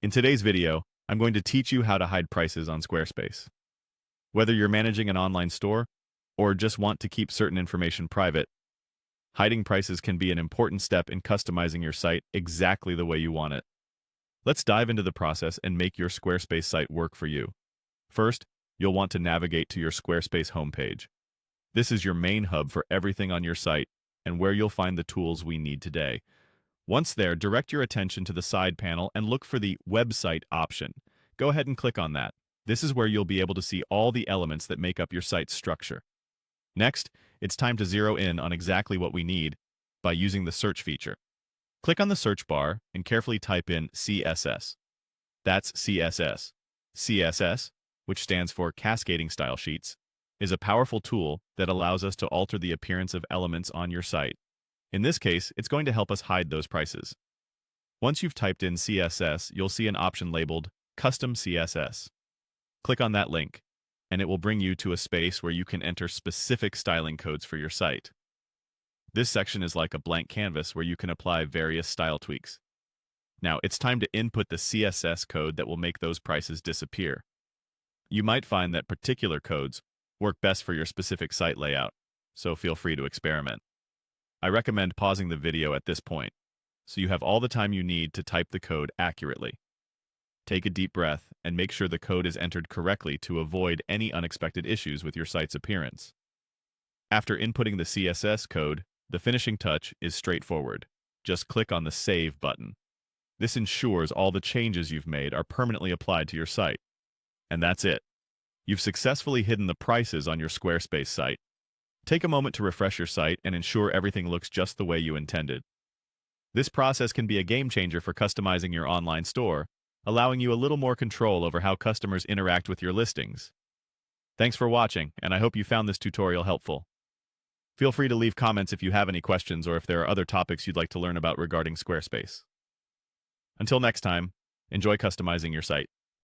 In today's video, I'm going to teach you how to hide prices on Squarespace. Whether you're managing an online store or just want to keep certain information private, hiding prices can be an important step in customizing your site exactly the way you want it. Let's dive into the process and make your Squarespace site work for you. First, you'll want to navigate to your Squarespace homepage. This is your main hub for everything on your site and where you'll find the tools we need today. Once there, direct your attention to the side panel and look for the Website option. Go ahead and click on that. This is where you'll be able to see all the elements that make up your site's structure. Next, it's time to zero in on exactly what we need by using the search feature. Click on the search bar and carefully type in CSS. That's CSS. CSS, which stands for Cascading Style Sheets, is a powerful tool that allows us to alter the appearance of elements on your site. In this case, it's going to help us hide those prices. Once you've typed in CSS, you'll see an option labeled Custom CSS. Click on that link, and it will bring you to a space where you can enter specific styling codes for your site. This section is like a blank canvas where you can apply various style tweaks. Now, it's time to input the CSS code that will make those prices disappear. You might find that particular codes work best for your specific site layout, so feel free to experiment. I recommend pausing the video at this point, so you have all the time you need to type the code accurately. Take a deep breath and make sure the code is entered correctly to avoid any unexpected issues with your site's appearance. After inputting the CSS code, the finishing touch is straightforward. Just click on the Save button. This ensures all the changes you've made are permanently applied to your site. And that's it. You've successfully hidden the prices on your Squarespace site. Take a moment to refresh your site and ensure everything looks just the way you intended. This process can be a game changer for customizing your online store, allowing you a little more control over how customers interact with your listings. Thanks for watching, and I hope you found this tutorial helpful. Feel free to leave comments if you have any questions or if there are other topics you'd like to learn about regarding Squarespace. Until next time, enjoy customizing your site.